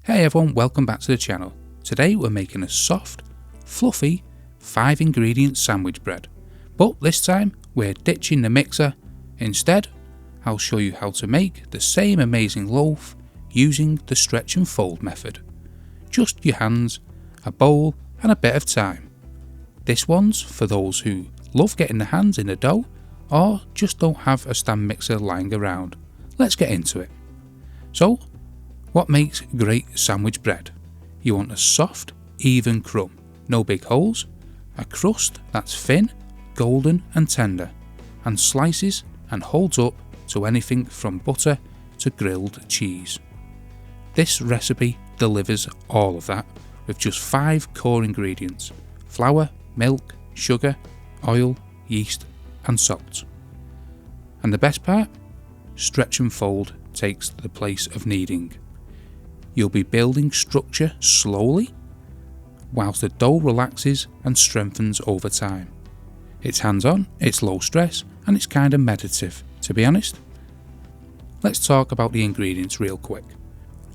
Hey everyone, welcome back to the channel. Today we're making a soft, fluffy, 5 ingredient sandwich bread. But this time we're ditching the mixer. Instead, I'll show you how to make the same amazing loaf using the stretch and fold method. Just your hands, a bowl and a bit of time. This one's for those who love getting their hands in the dough or just don't have a stand mixer lying around. Let's get into it. So, what makes great sandwich bread? You want a soft, even crumb, no big holes, a crust that's thin, golden and tender, and slices and holds up to anything from butter to grilled cheese. This recipe delivers all of that with just 5 core ingredients: flour, milk, sugar, oil, yeast and salt. And the best part? Stretch and fold takes the place of kneading. You'll be building structure slowly, whilst the dough relaxes and strengthens over time. It's hands-on, it's low stress, and it's kind of meditative, to be honest. Let's talk about the ingredients real quick.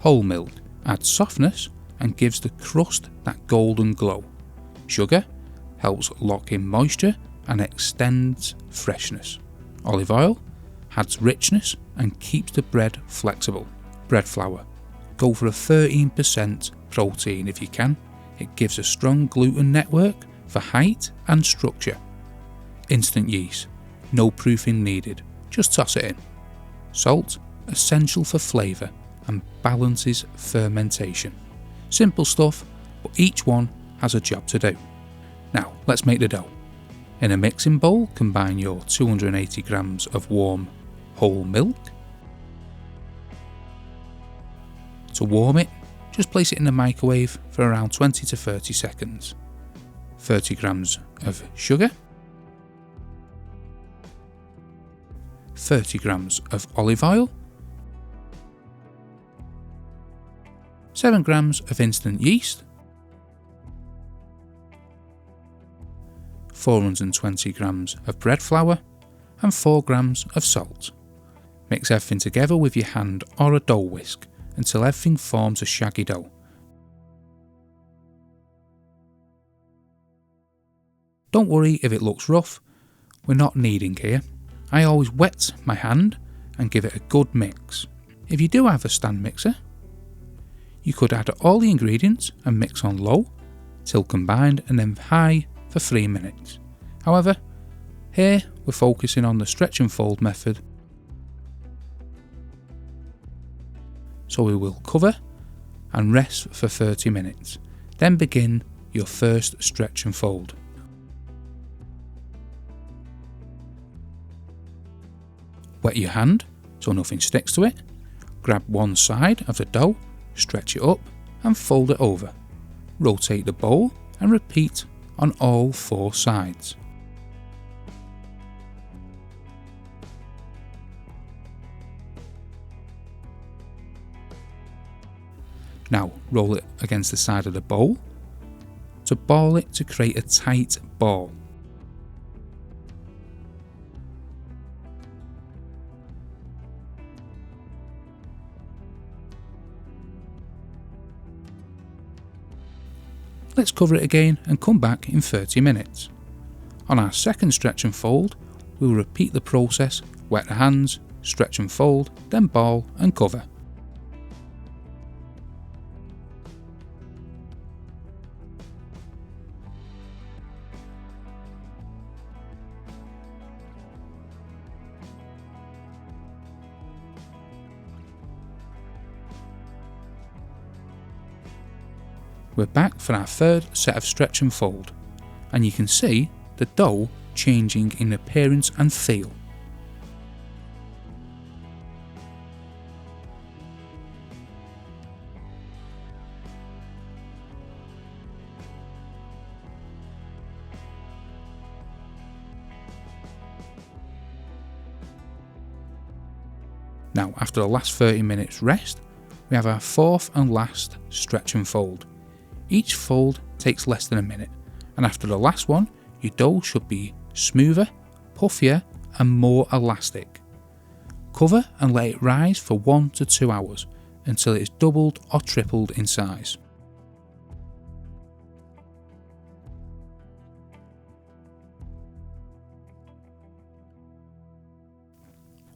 Whole milk adds softness and gives the crust that golden glow. Sugar helps lock in moisture and extends freshness. Olive oil adds richness and keeps the bread flexible. Bread flour. Go for a 13% protein if you can. It gives a strong gluten network for height and structure. Instant yeast. No proofing needed. Just toss it in. Salt. Essential for flavour and balances fermentation. Simple stuff, but each one has a job to do. Now let's make the dough. In a mixing bowl, combine your 280 grams of warm whole milk. To warm it, just place it in the microwave for around 20 to 30 seconds. 30 grams of sugar, 30 grams of olive oil, 7 grams of instant yeast, 420 grams of bread flour and 4 grams of salt. Mix everything together with your hand or a dough whisk until everything forms a shaggy dough. Don't worry if it looks rough, we're not kneading here. I always wet my hand and give it a good mix. If you do have a stand mixer, you could add all the ingredients and mix on low till combined and then high for 3 minutes. However, here we're focusing on the stretch and fold method, so we will cover and rest for 30 minutes. Then begin your first stretch and fold. Wet your hand so nothing sticks to it. Grab one side of the dough, stretch it up and fold it over. Rotate the bowl and repeat on all 4 sides. Now roll it against the side of the bowl to ball it to create a tight ball. Let's cover it again and come back in 30 minutes. On our second stretch and fold, we will repeat the process: wet the hands, stretch and fold, then ball and cover. We're back for our third set of stretch and fold, and you can see the dough changing in appearance and feel. Now, after the last 30 minutes rest, we have our fourth and last stretch and fold. Each fold takes less than a minute, and after the last one, your dough should be smoother, puffier and more elastic. Cover and let it rise for 1 to 2 hours, until it is doubled or tripled in size.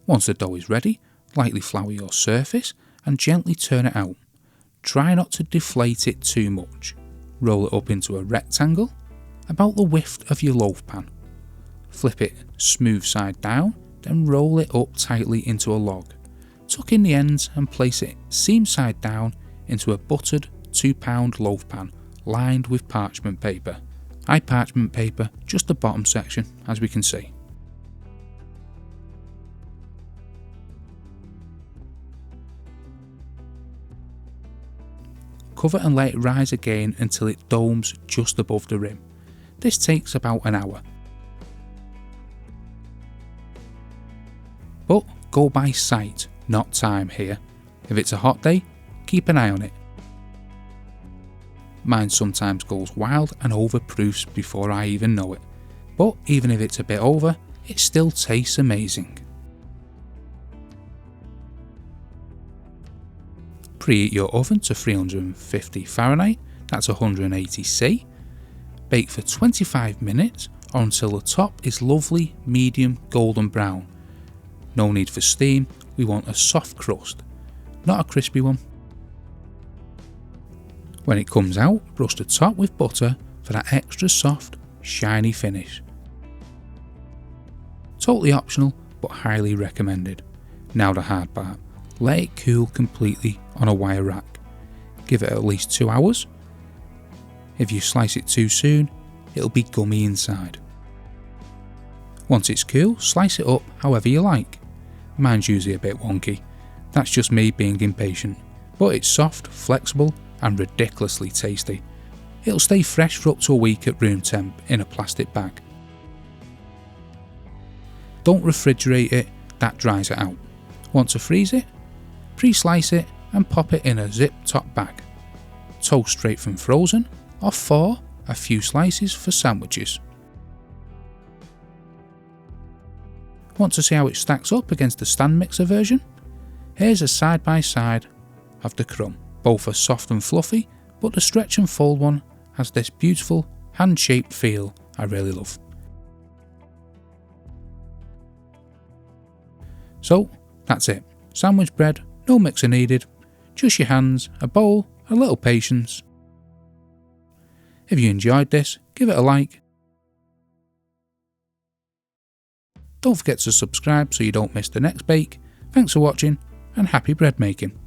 Once the dough is ready, lightly flour your surface and gently turn it out. Try not to deflate it too much. Roll it up into a rectangle, about the width of your loaf pan. Flip it smooth side down, then roll it up tightly into a log. Tuck in the ends and place it seam side down into a buttered 2-pound loaf pan lined with parchment paper. I parchment paper just the bottom section, as we can see. Cover and let it rise again until it domes just above the rim. This takes about an hour. But go by sight, not time here. If it's a hot day, keep an eye on it. Mine sometimes goes wild and overproofs before I even know it. But even if it's a bit over, it still tastes amazing. Preheat your oven to 350 Fahrenheit, that's 180 C. Bake for 25 minutes or until the top is lovely medium golden brown. No need for steam, we want a soft crust, not a crispy one. When it comes out, brush the top with butter for that extra soft, shiny finish. Totally optional, but highly recommended. Now the hard part. Let it cool completely on a wire rack. Give it at least 2 hours. If you slice it too soon, it'll be gummy inside. Once it's cool, slice it up however you like. Mine's usually a bit wonky. That's just me being impatient. But it's soft, flexible and ridiculously tasty. It'll stay fresh for up to a week at room temp in a plastic bag. Don't refrigerate it, that dries it out. Want to freeze it? Pre-slice it and pop it in a zip top bag. Toast straight from frozen or for a few slices for sandwiches. Want to see how it stacks up against the stand mixer version? Here's a side by side of the crumb. Both are soft and fluffy, but the stretch and fold one has this beautiful hand-shaped feel I really love. So that's it. Sandwich bread, no mixer needed, just your hands, a bowl, a little patience. If you enjoyed this, give it a like. Don't forget to subscribe so you don't miss the next bake. Thanks for watching and happy bread making.